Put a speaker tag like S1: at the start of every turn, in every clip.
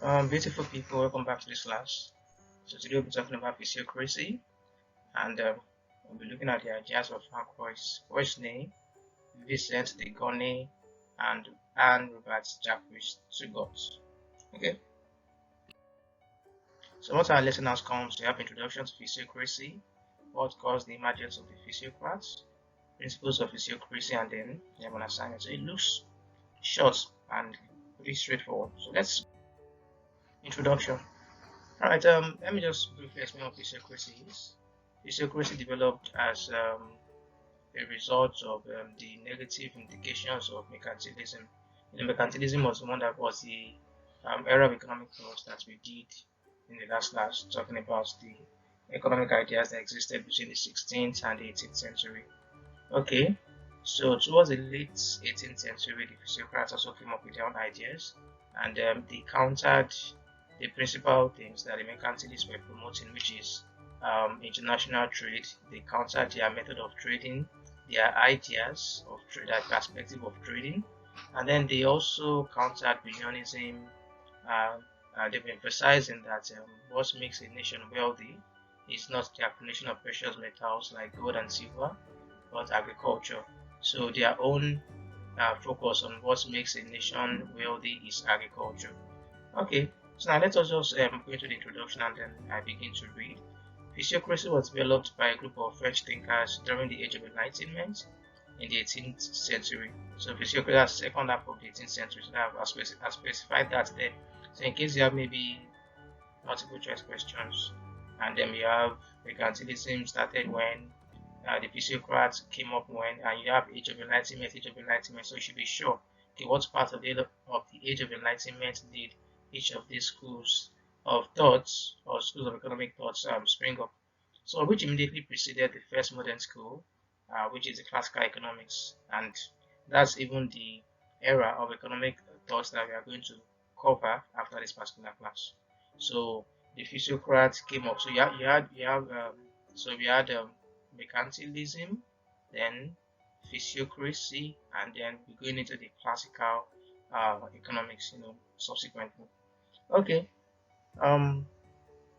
S1: Beautiful people, welcome back to this class. So today we'll be talking about physiocracy, and we'll be looking at the ideas of Quaisne, Vincent de Goni, and Robert Jacques Turgot. Okay, so what our lesson outcomes? We have introduction to physiocracy, what caused the emergence of the physiocrats, principles of physiocracy, and then we have an assignment. So it looks short and pretty straightforward. So let's introduction. Alright, let me just briefly explain what physiocracy is. Physiocracy developed as a result of the negative implications of mercantilism. Mercantilism was one that was the era of economic thought that we did in the last class, talking about the economic ideas that existed between the 16th and the 18th century. Okay, so towards the late 18th century, the physiocrats also came up with their own ideas, and they countered the principal things that the mercantilists were promoting, which is international trade. They countered their method of trading, their ideas of trade, their perspective of trading, and then they also countered billionism. They've been emphasizing that what makes a nation wealthy is not the accumulation of precious metals like gold and silver, but agriculture. So their own focus on what makes a nation wealthy is agriculture. Okay, so now let us just go into the introduction and then I begin to read. Physiocracy was developed by a group of French thinkers during the Age of Enlightenment in the 18th century. So physiocracy is the second half of the 18th century. So I've specified that there. So in case you have maybe multiple choice questions, and then you have mercantilism started when the physiocrats came up when, and you have Age of Enlightenment, so you should be sure, okay, what part of the Age of Enlightenment did each of these schools of thoughts or schools of economic thoughts spring up. So which immediately preceded the first modern school, which is the classical economics, and that's even the era of economic thoughts that we are going to cover after this particular class. So the physiocrats came up. So so we had mercantilism, then physiocracy, and then we're going into the classical economics, subsequently. Okay, um,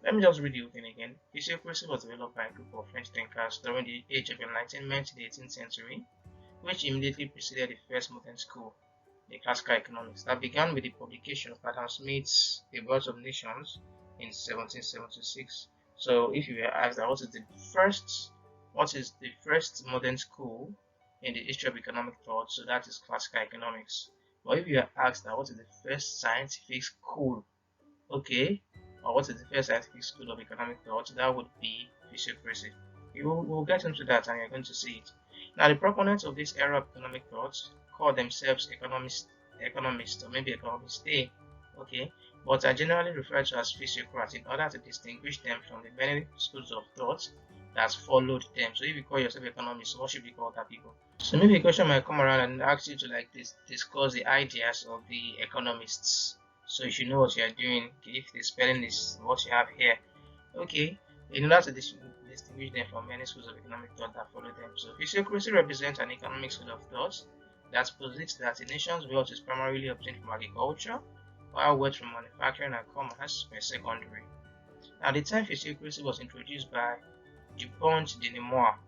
S1: let me just read the whole thing again. Physiocracy was developed by a group of French thinkers during the Age of Enlightenment in the 18th century, which immediately preceded the first modern school, the classical economics, that began with the publication of Adam Smith's The Wealth of Nations in 1776. So if you were asked that what is the first modern school in the history of economic thought, so that is classical economics. But if you are asked that what is the first scientific school, okay, or what is the first scientific school of economic thought, that would be physiocracy. We'll get into that and you're going to see it. Now, the proponents of this era of economic thought call themselves economists, or maybe economists, okay, but are generally referred to as physiocrats in order to distinguish them from the many schools of thought that followed them. So if you call yourself economist, what should we call that people? So maybe a question might come around and ask you to discuss the ideas of the economists. So you should know what you are doing. Okay, if the spelling is what you have here, okay, in order to distinguish them from many schools of economic thought that follow them. So physiocracy represents an economic school of thought that posits that a nation's wealth is primarily obtained from agriculture, while wealth from manufacturing and commerce were secondary. Now, the term physiocracy was introduced by Dupont de Nemours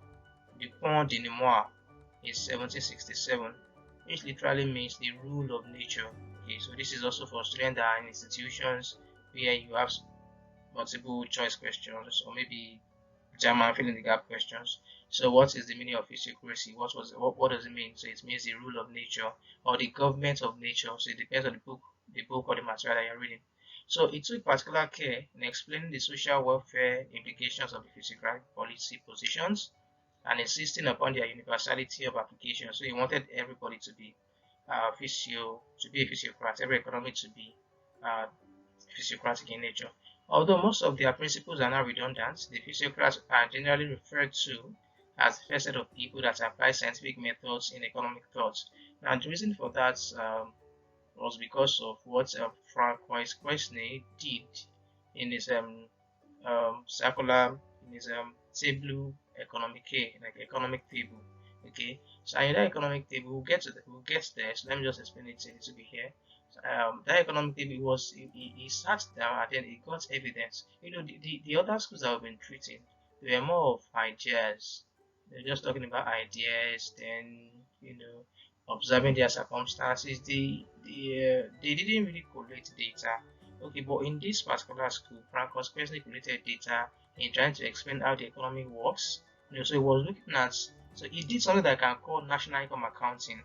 S1: in 1767, which literally means the rule of nature. Okay, so this is also for students that are in institutions where you have multiple choice questions or maybe German fill in the gap questions. So what is the meaning of physiocracy? What does it mean? So it means the rule of nature or the government of nature. So it depends on the book or the material that you're reading. So it took particular care in explaining the social welfare implications of the physiocratic policy positions and insisting upon their universality of application. So he wanted everybody to be a physiocrat, every economy to be uh, physiocratic in nature. Although most of their principles are now redundant, the physiocrats are generally referred to as the first set of people that apply scientific methods in economic thought. And the reason for that was because of what Francois Quesnay did in his circular, in his table economique, like economic table. Okay, so in that economic table, we'll get there. So let me just explain it a little bit here. that economic table was he sat down and then he got evidence. The other schools that have been treating, they were more of ideas. They're just talking about ideas, then observing their circumstances. They didn't really collect data. Okay, but in this particular school, Frank was personally collected data in trying to explain how the economy works. So he was looking at, so he did something that I can call national income accounting.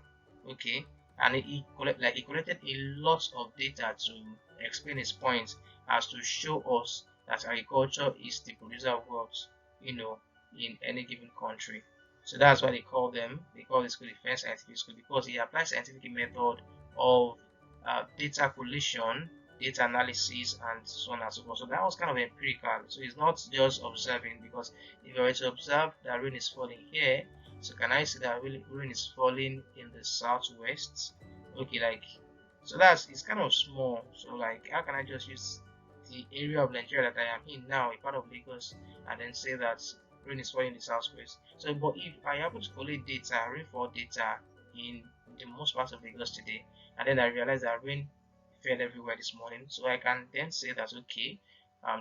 S1: Okay, and he collected a lot of data to explain his point as to show us that agriculture is the producer of wealth, you know, in any given country. So that's why they call this school defense scientific school, because he applies scientific method of data collation, data analysis, and so on and so forth. So that was kind of empirical. So it's not just observing, because if you were to observe that rain is falling here, so can I see that rain is falling in the southwest? Okay, like, so it's kind of small. So like, how can I just use the area of Nigeria that I am in now, a part of Lagos, and then say that rain is falling in the southwest? So, but if I happen to collect data, rainfall data in the most parts of Lagos today, and then I realize that rain fell everywhere this morning, so I can then say that okay,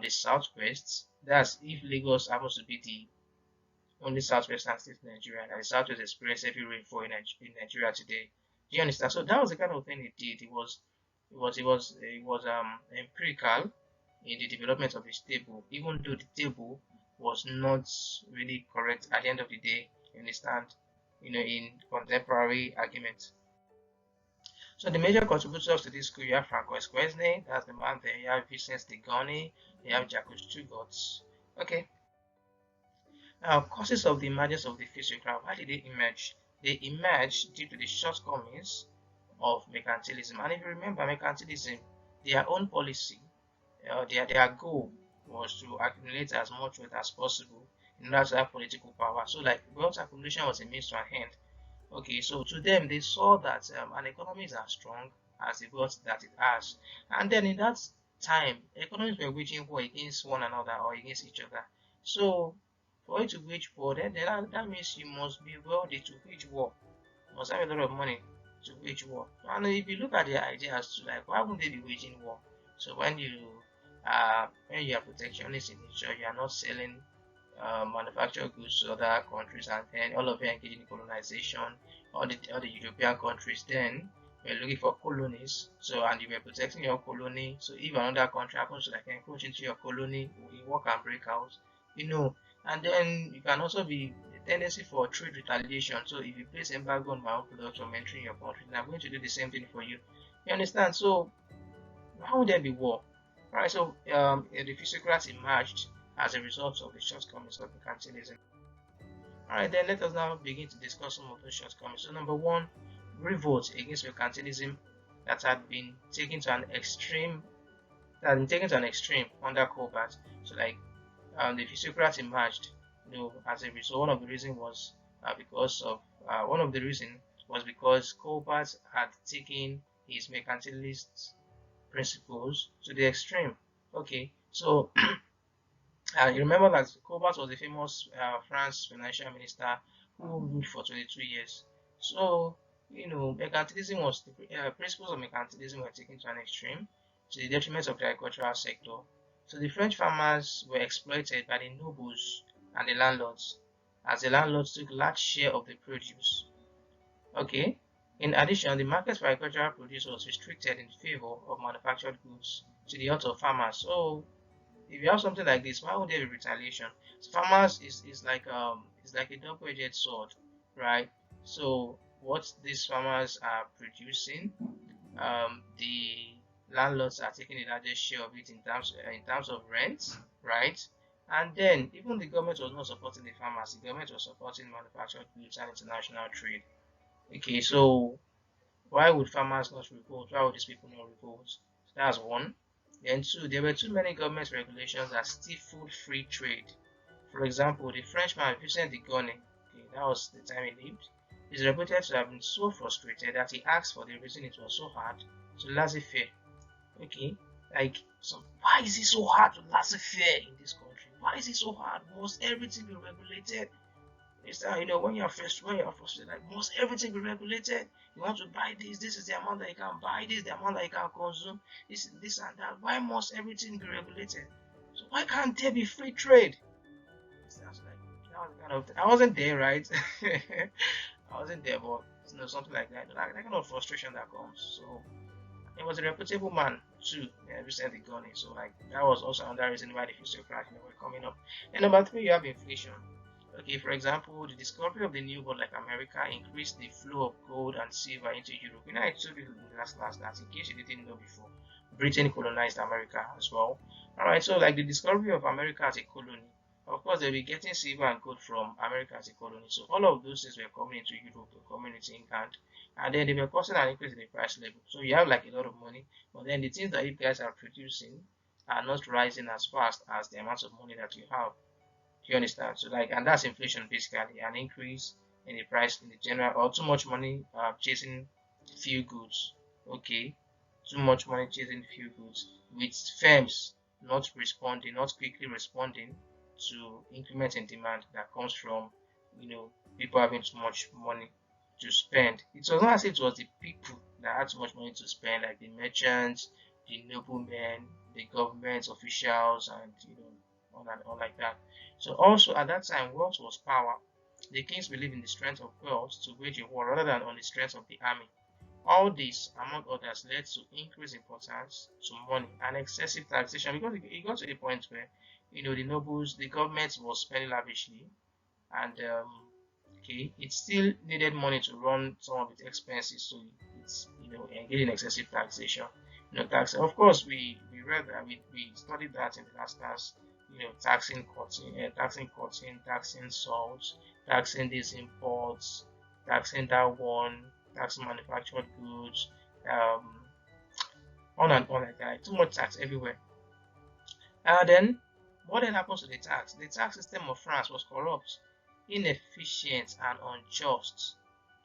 S1: the southwest, that's if Lagos happens to be the only southwestern state in Nigeria, and the southwest experience heavy rainfall in Nigeria today. Do you understand? So that was the kind of thing he did. It was empirical in the development of his table, even though the table was not really correct at the end of the day. You understand? In contemporary argument. So the major contributors to this school, you have Francois Quesnay, that's the man there. You have Vincent Stigoni, you have Jacques Stugot. Okay. Now, causes of the emergence of the physiocrat, why did they emerge? They emerged due to the shortcomings of mercantilism. And if you remember, mercantilism, their own policy, their goal was to accumulate as much wealth as possible in order to have political power. So, like, wealth accumulation was a means to an end. Okay, so to them, they saw that an economy is as strong as the wealth that it has. And then in that time, economies were waging war against one another or against each other. So for you to wage war, then that means you must be wealthy to wage war. You must have a lot of money to wage war. And if you look at their ideas, to like, why wouldn't they be waging war? So when you are protectionist in nature, you are not selling manufactured goods to other countries, and then all of you engaging in colonization. All the European countries then were looking for colonies, so, and you were protecting your colony. So if another country happens to like encroach into your colony, war can break out, you know. And then you can also be a tendency for trade retaliation. So if you place embargo on my own product from entering your country, then I'm going to do the same thing for you. You understand? So how would there be war? Alright, so the physiocrats emerged as a result of the shortcomings of mercantilism. Alright, then let us now begin to discuss some of those shortcomings. So number one, revolt against mercantilism that had been taken to an extreme under Colbert. So like the physiocrats emerged, as a result. One of the reasons was because Colbert had taken his mercantilist principles to the extreme. Okay, so you remember that Colbert was the famous France financial minister who ruled for 22 years. So, mercantilism was the principles of mercantilism were taken to an extreme to the detriment of the agricultural sector. So the French farmers were exploited by the nobles and the landlords, as the landlords took large share of the produce. Okay. In addition, the market for agricultural produce was restricted in favor of manufactured goods to the hurt of farmers. So if you have something like this, why would there be retaliation? So farmers is like a double-edged sword, right? So what these farmers are producing, the landlords are taking the largest share of it in terms of rent, right? And then even the government was not supporting the farmers; the government was supporting manufactured goods and international trade. Okay, so why would farmers not revolt? Why would these people not revolt? So that's one. Then two, there were too many government regulations that stifled free trade. For example, the Frenchman Vincent de Gournay, okay, that was the time he lived, is reported to have been so frustrated that he asked for the reason it was so hard to laissez-faire. Okay, like, so why is it so hard to laissez-faire in this country? Why is it so hard? Must everything be regulated? It's that, when you're frustrated, like, must everything be regulated? You want to buy this, this is the amount that you can buy, this is the amount that you can consume, this and that. Why must everything be regulated? So why can't there be free trade? That's like, that was kind of, I wasn't there, right? I wasn't there, but something like that, that kind of frustration that comes. So he was a reputable man too, recently gone. So like that was also another reason why the future crash were coming up. And number three, you have inflation. Okay, for example, the discovery of the new world like America increased the flow of gold and silver into Europe. I told you in the last class that in case you didn't know before, Britain colonized America as well. Alright, so like the discovery of America as a colony, of course they'll be getting silver and gold from America as a colony. So all of those things were coming into Europe, coming into England, and then they were causing an increase in the price level. So you have like a lot of money, but then the things that you guys are producing are not rising as fast as the amount of money that you have. Do you understand? So like, and that's inflation basically, an increase in the price in the general, or too much money chasing few goods. Okay, too much money chasing few goods, with firms not responding, not quickly responding to increment in demand that comes from, people having too much money to spend. It was not as if it was the people that had too much money to spend, like the merchants, the noblemen, the government officials, and all like that. So also at that time, wealth was power. The kings believed in the strength of wealth to wage a war rather than on the strength of the army. All this, among others, led to increased importance to money and excessive taxation, because it got to the point where, the nobles, the government was spending lavishly, and okay, it still needed money to run some of its expenses, so it's engaged in excessive taxation. Tax. Of course, we read that, we studied that in the last class. Taxing salt, taxing these imports, taxing that one, taxing manufactured goods, um, on and on like that. Too much tax everywhere. And then, what then happens to the tax? The tax system of France was corrupt, inefficient, and unjust.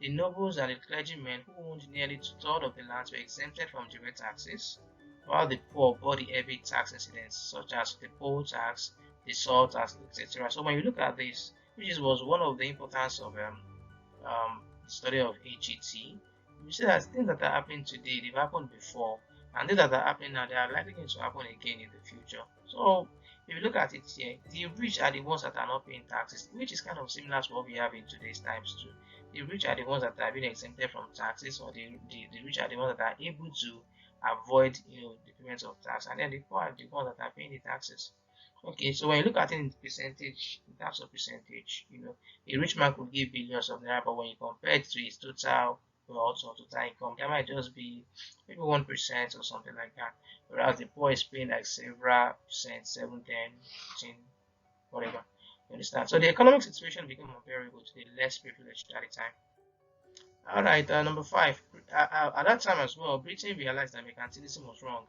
S1: The nobles and the clergymen, who owned nearly two-thirds of the lands, were exempted from direct taxes, while the poor bore the heavy tax incidents, such as the poll tax, the salt tax, etc. So when you look at this, which was one of the importance of the study of HET, you see that things that are happening today, they've happened before, and things that are happening now, they are likely going to happen again in the future. So if you look at it here, the rich are the ones that are not paying taxes, which is kind of similar to what we have in today's times too. The rich are the ones that are being exempted from taxes, or the rich are the ones that are able to avoid the payment of tax, and then the poor are the ones that are paying the taxes. Okay, so when you look at it in percentage, in terms of percentage, a rich man could give billions of naira, but when you compare it to his total wealth or total income, that might just be maybe 1% or something like that. Whereas the poor is paying like several percent, 7, 10, 15, whatever. You understand? So the economic situation became unbearable to the less privileged at the time. Alright, number 5. At that time as well, Britain realized that mercantilism was wrong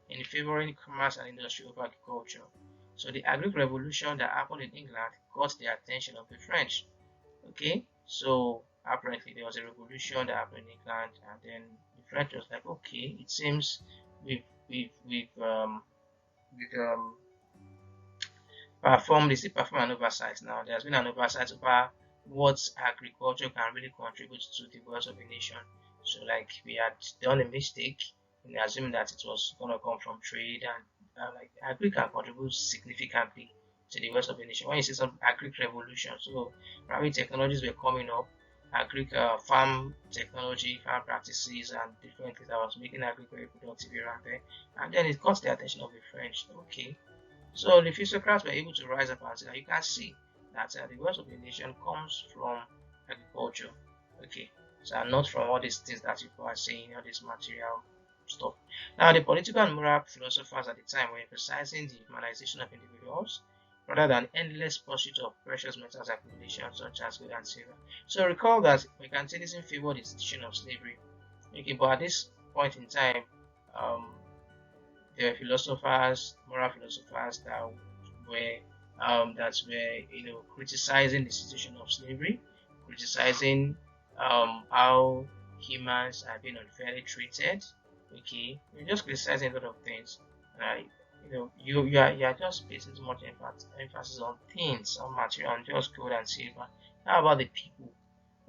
S1: in favoring commerce and industry over agriculture. So the agric revolution that happened in England got the attention of the French. Okay, so apparently there was a revolution that happened in England, and then the French was like, okay, it seems we've performed this, perform an oversight now. There's been an oversight over what agriculture can really contribute to the wealth of a nation. So like we had done a mistake in assuming that it was going to come from trade, and like agri can contribute significantly to the wealth of a nation. When you see some agri revolution, so probably technologies were coming up, agri farm technology, farm practices, and different things that was making agri very productive around there, and then it caught the attention of the French. Okay, so the physiocrats were able to rise up and say that you can see that the wealth of the nation comes from agriculture. Okay, so not from all these things that people are saying, all this material stuff. Now, the political and moral philosophers at the time were emphasizing the humanization of individuals rather than endless pursuit of precious metals accumulation such as gold and silver. So recall that mercantilism favored the institution of slavery. Okay, but at this point in time, um, there were philosophers, moral philosophers that were criticizing the situation of slavery, criticizing how humans are being unfairly treated. Okay, you're just criticizing a lot of things. You are just placing too much emphasis on things, on material, on just gold and silver. How about the people?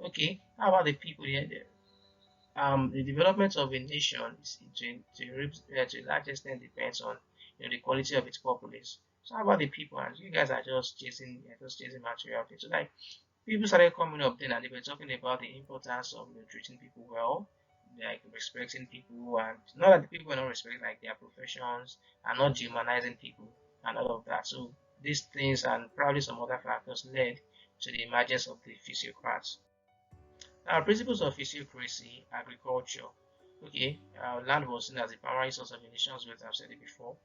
S1: Okay, how about the people? The development of a nation is to a large extent depends on the quality of its populace. So how about the people? And you guys are just chasing material things. So like people started coming up then and they were talking about the importance of treating people well, like respecting people, and not that the people were not respecting like their professions and not humanizing people and all of that. So these things and probably some other factors led to the emergence of the physiocrats. Now, principles of physiocracy, agriculture. Okay, land was seen as the primary source of the nation's wealth. I've said it before.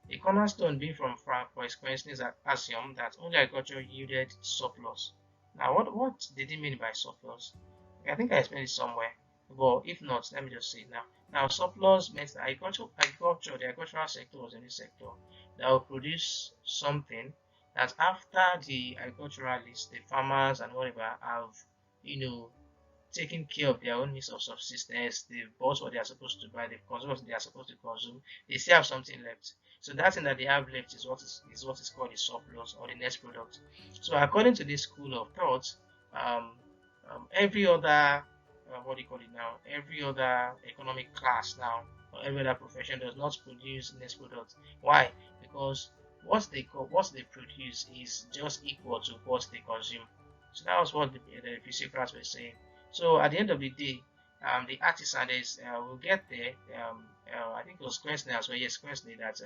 S1: The cornerstone being from Frank for experiencing axiom that only agriculture yielded surplus. Now, what did he mean by surplus? I think I explained it somewhere. But if not, let me just say it now. Now, surplus means that the agricultural sector was any sector that will produce something that after the agriculturalists, the farmers and whatever have, you know, taking care of their own means of subsistence, they've bought what they are supposed to buy, they've consumed what they are supposed to consume, they still have something left. So that thing that they have left is what is called the surplus or the next product. So according to this school of thought, um, every other what do you call it now? Every other economic class now or every other profession does not produce next product. Why? Because what they produce is just equal to what they consume. So that was what the physiocrats were saying. So at the end of the day, the artisan is will get there. I think it was Queensland as well. Yes, Queensland that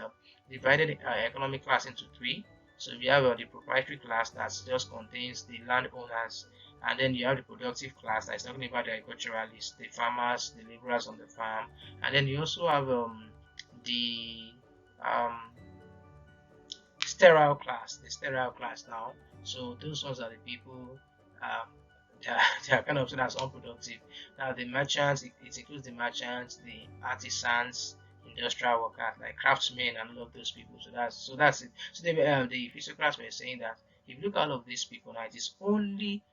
S1: divided economic class into three. So we have the proprietary class that just contains the landowners, and then you have the productive class that's talking about the agriculturalists, the farmers, the laborers on the farm, and then you also have the um, the sterile class now. So those ones are the people um, they are kind of seen as unproductive. Now the merchants, it includes the merchants, the artisans, industrial workers like craftsmen and all of those people. So that's it. So the physiocrats were saying that if you look at all of these people now, it is only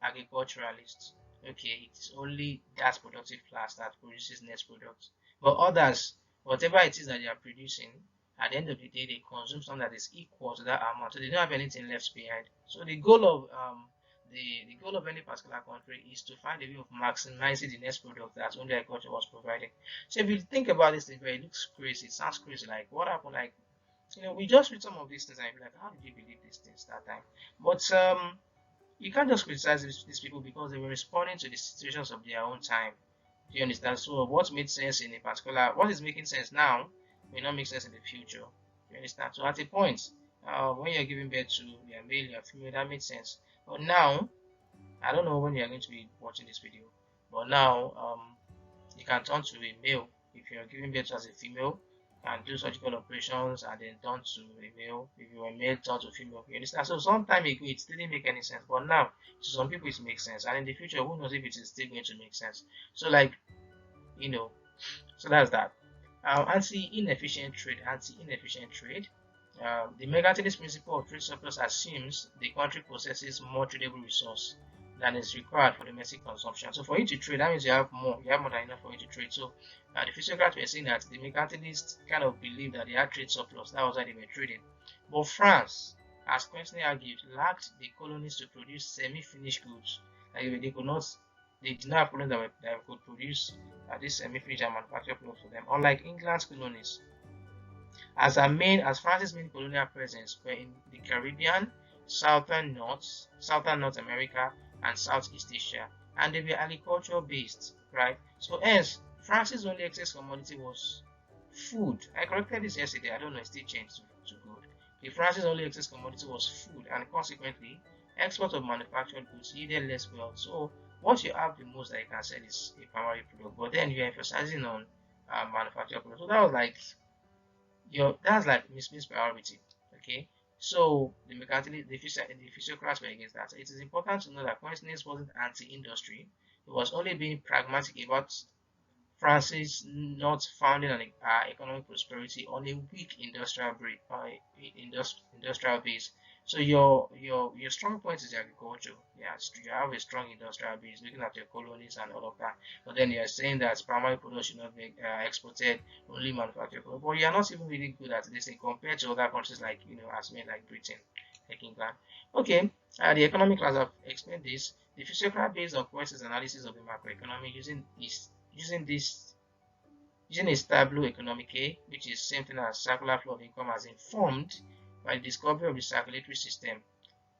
S1: agriculturalists. Okay, it's only that productive class that produces net product. But others, whatever it is that they are producing, at the end of the day, they consume something that is equal to that amount. So they don't have anything left behind. So the goal of any particular country is to find a way of maximizing the next product that only agriculture was providing. So if you think about this thing, it looks crazy. It sounds crazy. Like what happened? Like we just read some of these things and be like, how did you believe these things that time? But you can't just criticize these people because they were responding to the situations of their own time. Do you understand? So what made sense in a particular, what is making sense now may not make sense in the future. Do you understand? So at a point, when you're giving birth to your male, your female, that makes sense. But now, I don't know when you're going to be watching this video, but now you can turn to a male if you're giving birth as a female and do surgical operations and then turn to a male. If you were male, turn to female. You understand? So some time ago it didn't make any sense, but now to some people it makes sense, and in the future who knows if it is still going to make sense. So like you know, so that's that. Anti-inefficient trade. The mercantilist principle of trade surplus assumes the country possesses more tradable resource than is required for domestic consumption. So for you to trade, that means you have more than enough for you to trade. So the physiocrats were saying that the mercantilists kind of believed that they had trade surplus. That was why they were trading. But France, as Quincy argued, lacked the colonies to produce semi-finished goods. Like they did not have colonies that could produce this semi-finished and manufactured products for them. Unlike England's colonies, as France's main colonial presence were in the Caribbean, southern North America, and Southeast Asia, and they were agricultural based, right? So hence, France's only excess commodity was food. I corrected this yesterday. I don't know, it still changed to good. The France's only excess commodity was food, and consequently, export of manufactured goods yielded less wealth. So what you have the most that you can sell is a primary product, but then you're emphasizing on manufactured products. So that was like that's like misplaced priority. Okay, so the physiocrats were against that. So it is important to know that consciousness wasn't anti-industry; it was only being pragmatic about France's not founding an economic prosperity on a weak industrial base. So your strong point is agriculture. Yes, you have a strong industrial base, looking at your colonies and all of that. But then you're saying that primary product should not be exported, only manufactured. But you're not even really good at this thing compared to other countries like as made like Britain. taking land. Okay, the economic class have explained this. The physiocrat based on quest analysis of the macroeconomy using this using a tableau economique, which is same thing as circular flow of income, as informed by the discovery of the circulatory system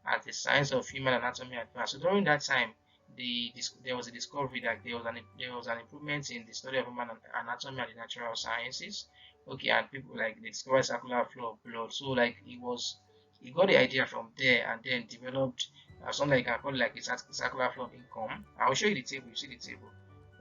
S1: as the science of human anatomy advanced. So during that time, there was a discovery that there was an improvement in the study of human anatomy and the natural sciences. Okay, and people like they discovered circular flow of blood. So like he got the idea from there and then developed something like I call it like a circular flow of income. I will show you the table. You see the table.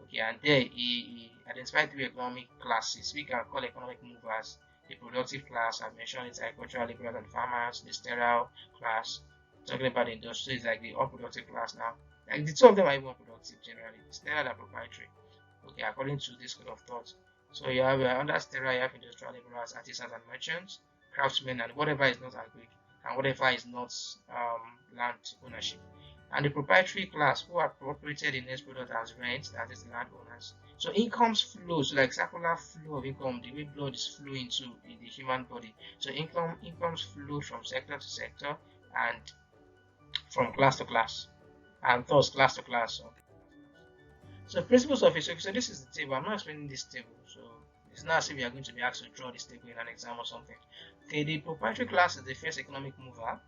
S1: Okay, and there he identified three economic classes we can call economic movers. The productive class, I mentioned it's agricultural laborers and farmers. The sterile class, talking about the industry, is like the unproductive class now. Like the two of them are even unproductive generally. Sterile and proprietary. Okay, according to this school of thought. So you have under sterile, you have industrial laborers, artisans and merchants, craftsmen, and whatever is not agri, and whatever is not land ownership. And the proprietary class who are appropriated in next product as rent, that is landowners. So incomes flow, so like circular flow of income, the way blood is flowing to in the human body. So incomes flow from sector to sector and from class to class, and thus class to class. So principles of history. So this is the table. I'm not explaining this table, so it's not as if you are going to be asked to draw this table in an exam or something. Okay, the proprietary class is the first economic mover.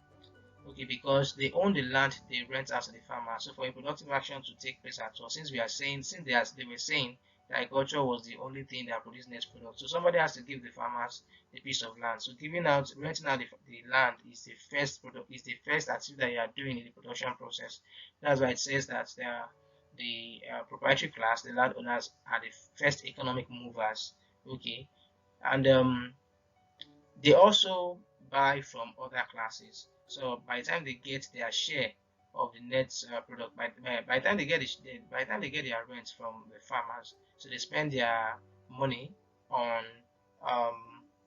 S1: Okay, because they own the land they rent out to the farmer. So for a productive action to take place at all, since we are saying, since they were saying that agriculture was the only thing that produced net product, so somebody has to give the farmers the piece of land. So renting out the land is the first activity that you are doing in the production process. That's why it says that the proprietary class, the landowners, are the first economic movers. Okay, and they also buy from other classes. So by the time they get their share of the net product, by the time they get their rent from the farmers, so they spend their money on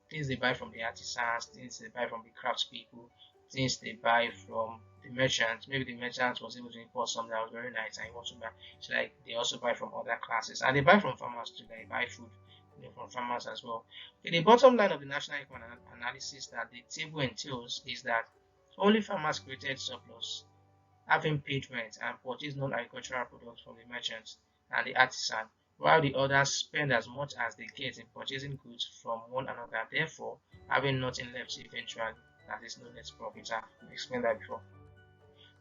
S1: things they buy from the artisans, things they buy from the craftspeople, things they buy from the merchants. Maybe the merchant was able to import something that was very nice and he wants to buy. So like they also buy from other classes, and they buy from farmers too. They buy food, from farmers as well. Okay, the bottom line of the national economic analysis that the table entails is that only farmers created surplus, having paid rent and purchased non-agricultural products from the merchants and the artisan, while the others spend as much as they get in purchasing goods from one another, therefore having nothing left eventually. That is no net profit. I've explained that before.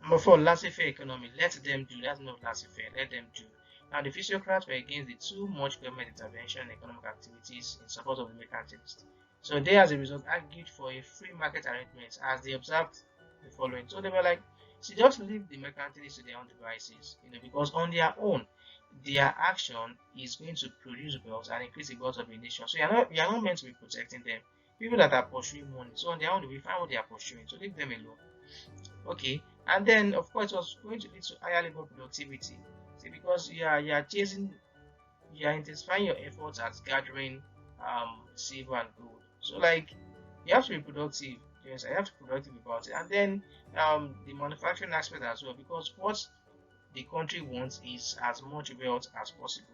S1: Number 4, laissez-faire economy. Let them do. That's not laissez-faire. Let them do. Now, the physiocrats were against the too much government intervention in economic activities in support of the mercantilists. So they, as a result, argued for a free market arrangement as they observed the following. So they were like, see, just leave the mercantilists to their own devices, because on their own, their action is going to produce wealth and increase the wealth of a nation. So you are not meant to be protecting them. People that are pursuing money, so on their own, they will find what they are pursuing. So leave them alone. Okay, and then of course it was going to lead to higher labor productivity. See, because you are intensifying your efforts at gathering silver and gold. So like you have to be productive. Yes, I have to be productive about it. And then the manufacturing aspect as well, because what the country wants is as much wealth as possible.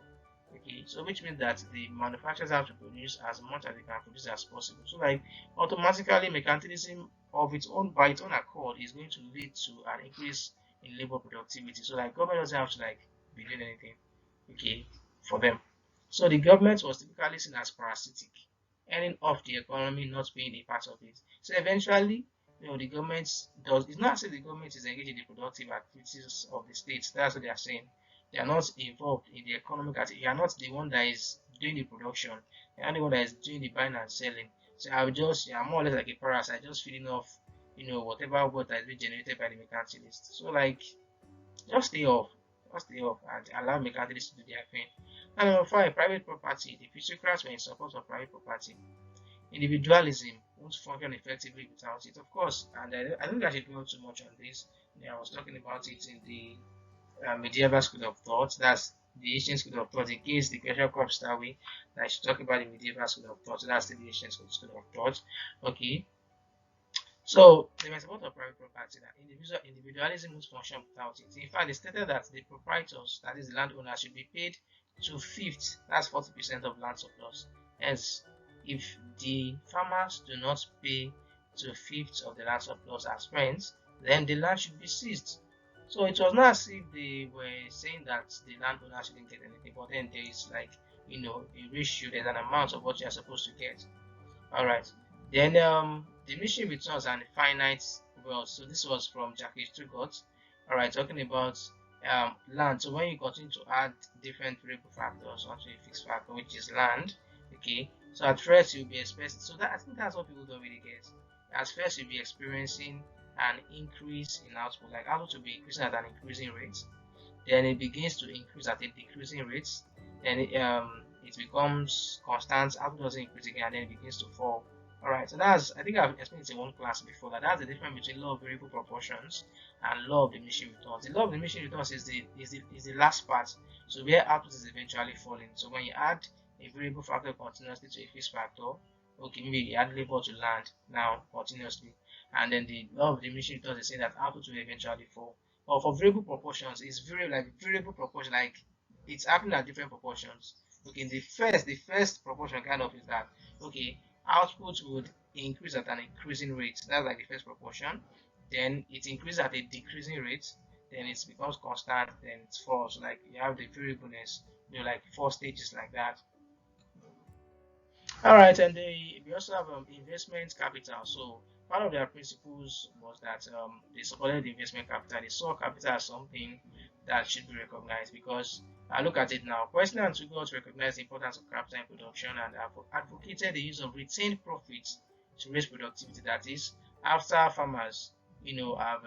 S1: Okay, so which means that the manufacturers have to produce as much as they can produce as possible. So like automatically mercantilism of its own by its own accord is going to lead to an increase in labor productivity. So like government doesn't have to like be doing anything, okay, for them. So the government was typically seen as parasitic, earning off the economy, not being a part of it. So eventually, the government does. It's not as if the government is engaged in the productive activities of the states. That's what they are saying. They are not involved in the economic activity. You are not the one that is doing the production. You are the one that is doing the buying and selling. So I'm more or less like a parasite, just feeding off, whatever wealth that is being generated by the mercantilist. So like, just stay off. Just stay off and allow mercantilists to do their thing. And number 5, private property. The physiocrats were in support of private property. Individualism won't function effectively without it, of course. And I don't think I should go too much on this. I was talking about it in the medieval school of thought. That's the ancient school of thought. In case the question comes that way, I should talk about the medieval school of thought. So that's the ancient school of thought. Okay. So they were support of private property. That individualism won't function without it. In fact, they stated that the proprietors, that is the landowners, should be paid 2/5. That's 40% of land surplus. Hence, if the farmers do not pay 2/5 of the land surplus as rent, then the land should be seized. So it was not as if they were saying that the landowner shouldn't get anything, but then there is like, a ratio, there's an amount of what you are supposed to get. All right. Then diminishing returns and finite wealth. So this was from Jackie Stugot. All right, talking about land. So when you continue to add different variable factors onto a fixed factor, which is land, okay. So at first you'll be experiencing. So that I think that's what people don't really get. At first you'll be experiencing an increase in output, like output will be increasing at an increasing rate. Then it begins to increase at a decreasing rate. Then it becomes constant, output doesn't increase again, and then it begins to fall. Alright, so that's, I think I've explained it in one class before, that's the difference between law of variable proportions and law of diminishing returns. The law of diminishing returns is the last part, so where output is eventually falling. So when you add a variable factor continuously to a fixed factor, okay, maybe you add labor to land now continuously, and then the law of diminishing returns is saying that output will eventually fall. But for variable proportions, it's variable proportion, like it's happening at different proportions. Okay, the first proportion kind of is that, okay, output would increase at an increasing rate. That's like the first proportion. Then it increases at a decreasing rate. Then it becomes constant. Then it falls. Like you have the variableness, like 4 stages like that. All right, and we also have investment capital. So part of their principles was that they supported the investment capital. They saw capital as something that should be recognized, because I look at it now. Questioner and Tugos recognized the importance of capital in production and advocated the use of retained profits to raise productivity. That is, after farmers, have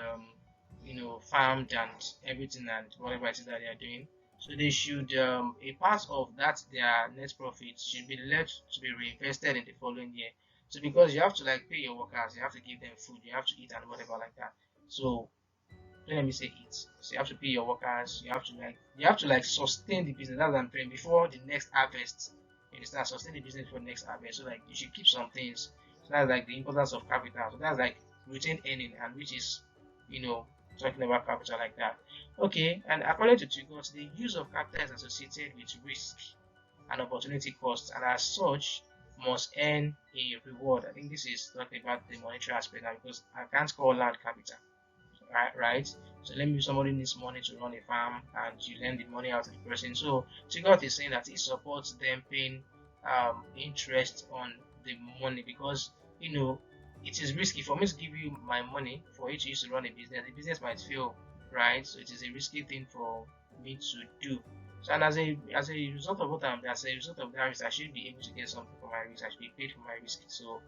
S1: farmed and everything and whatever it is that they are doing, so they should a part of that their net profit should be left to be reinvested in the following year. So because you have to like pay your workers, you have to give them food, you have to eat and whatever like that. So let me say eat. So you have to pay your workers, you have to like sustain the business. That's what I'm saying, before the next harvest. You understand? Sustain the business for the next harvest. So like you should keep some things. So that's like the importance of capital. So that's like retained earning, and which is you know talking about capital like that. Okay, and according to Trigot, the use of capital is associated with risk and opportunity costs, and as such must earn a reward. I think this is talking about the monetary aspect now, because I can't call land capital, right? So let me, somebody needs money to run a farm, and you lend the money out to the person. So Trigot is saying that it supports them paying interest on the money, because it is risky for me to give you my money for you to use to run a business. The business might fail, right? So it is a risky thing for me to do. So, and as a result of that risk, I should be able to get something for my risk. I should be paid for my risk. So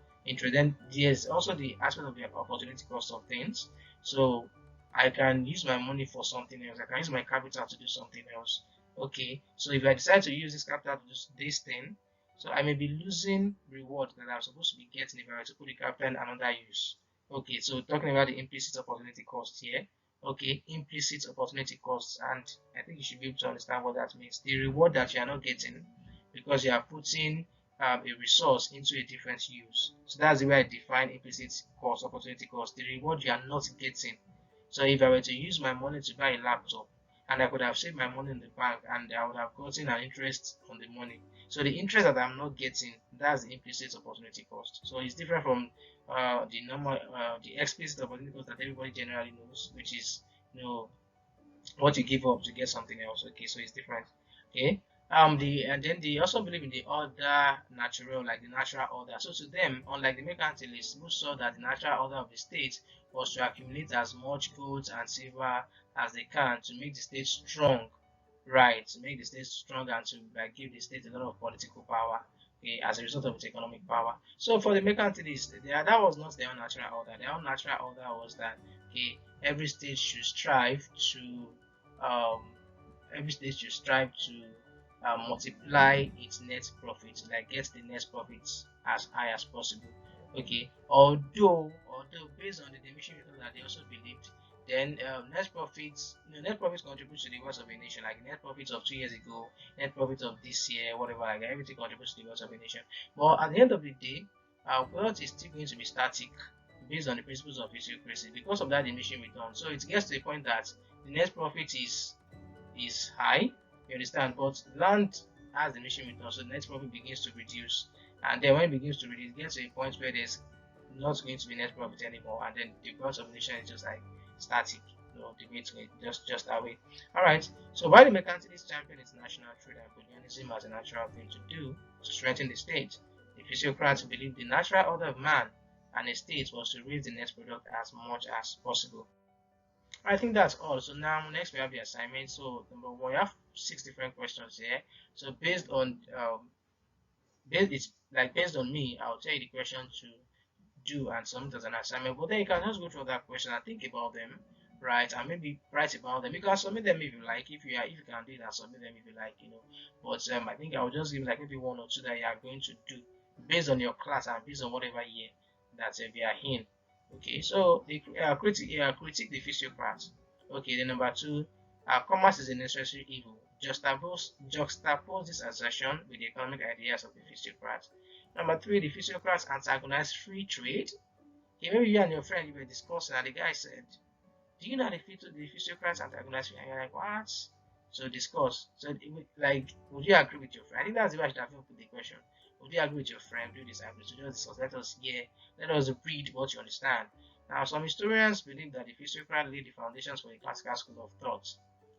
S1: then there's also the aspect of the opportunity cost of things. So I can use my money for something else. I can use my capital to do something else. Okay. So if I decide to use this capital to do this thing, so I may be losing reward that I'm supposed to be getting if I were to put the capital in another use. Okay, so talking about the implicit opportunity cost here. Okay, implicit opportunity costs, and I think you should be able to understand what that means. The reward that you are not getting because you are putting a resource into a different use. So that's the way I define implicit cost, opportunity cost. The reward you are not getting. So if I were to use my money to buy a laptop, and I could have saved my money in the bank, and I would have gotten an interest on the money. So the interest that I'm not getting, that's the implicit opportunity cost. So it's different from the normal, the explicit opportunity cost that everybody generally knows, which is what you give up to get something else. Okay, so it's different. Okay. And then they also believe in the order natural, like the natural order. So to them, unlike the mercantilists who saw that the natural order of the state was to accumulate as much gold and silver as they can to make the state strong, right? To make the state strong and to like give the state a lot of political power, okay, as a result of its economic power. So for the mercantilists, that was not their own natural order. Their own natural order was that, okay, every state should strive to um, multiply its net profit, like get the net profits as high as possible. Okay, although based on the diminishing return that they also believed, then net profits contribute to the wealth of a nation, like net profits of 2 years ago, net profits of this year, whatever, like everything contributes to the wealth of a nation. But at the end of the day, wealth is still going to be static based on the principles of physiocracy because of that diminishing return. So it gets to a point that the net profit is high, you understand, but land has diminishing return, so the net profit begins to reduce, and then when it begins to reduce, it gets to a point where there's not going to be net profit anymore, and then the wealth of the nation is just like static. The way it's going, just that way. All right. So while the mercantilists champion international trade and colonialism as a natural thing to do to strengthen the state, the physiocrats believed the natural order of man and a state was to raise the net product as much as possible. I think that's all. So now next we have the assignment. So number one, you have 6 different questions here. So based on me, I'll tell you the question to do and submit as an assignment. But then you can just go through that question and think about them, right? And maybe write about them. You can submit them if you like. If you can do that, submit them if you like. But I think I will just give like maybe one or two that you are going to do based on your class and based on whatever year that we are in. Okay, so the critique the physiocrats. Okay, then number two, commerce is a necessary evil. Juxtapose this assertion with the economic ideas of the physiocrats. Number three, the physiocrats antagonize free trade. Okay, maybe you and your friend you were discussing, and the guy said, "Do you know the physiocrats antagonize free?" And you're like, "What?" So discuss. So, like, would you agree with your friend? I think that's the way I should have put the question. Would you agree with your friend? Do you disagree? So just discuss. Let us read what you understand. Now, some historians believe that the physiocrats laid the foundations for the classical school of thought.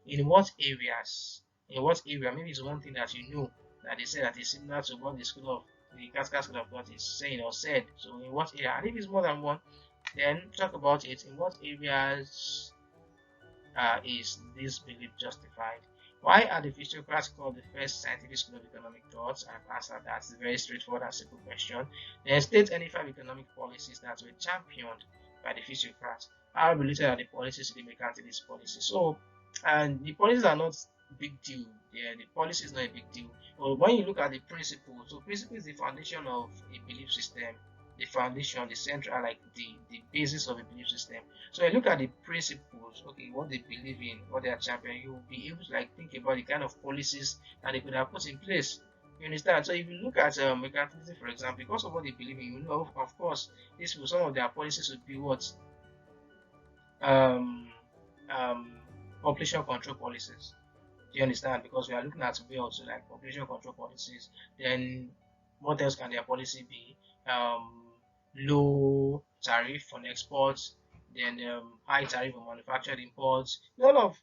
S1: In what areas? In what area? Maybe it's one thing that you know that they say that is similar to what the classical school of thought is saying or said. So in what area? And if it's more than one, then talk about it. In what areas is this belief justified? Why are the physiocrats called the first scientific school of economic thought? I've answered that. It's a very straightforward and simple question. Then state any 5 economic policies that were championed by the physiocrats. How related are the policies to the mercantilist policies? So, and the policies are not big deal. Yeah, the policy is not a big deal. But when you look at the principle, so principle is the foundation of a belief system. The foundation, the central, like the basis of a belief system. So I look at the principles, okay, what they believe in, what they are championing, you will be able to like think about the kind of policies that they could have put in place. You understand? So if you look at mercantilism, for example, because of what they believe in, of course, some of their policies would be what um, um, population control policies. Do you understand? Because we are looking at way also like population control policies. Then what else can their policy be? Low tariff on exports, then high tariff on manufactured imports. All of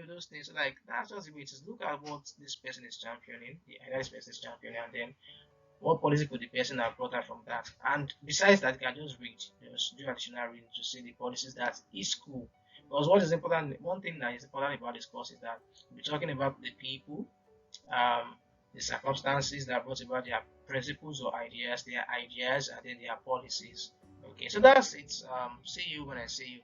S1: those things. So like that's just the way it is. Look at what this person is championing, the idea this person is championing, and then what policy could the person have brought out from that? And besides that, you can just read, just do additional reading to see the policies that is cool. Because what is important, one thing that is important about this course is that we're talking about the people, um, the circumstances that brought about their principles or ideas, and then their policies. Okay, so that's it. See you when I see you.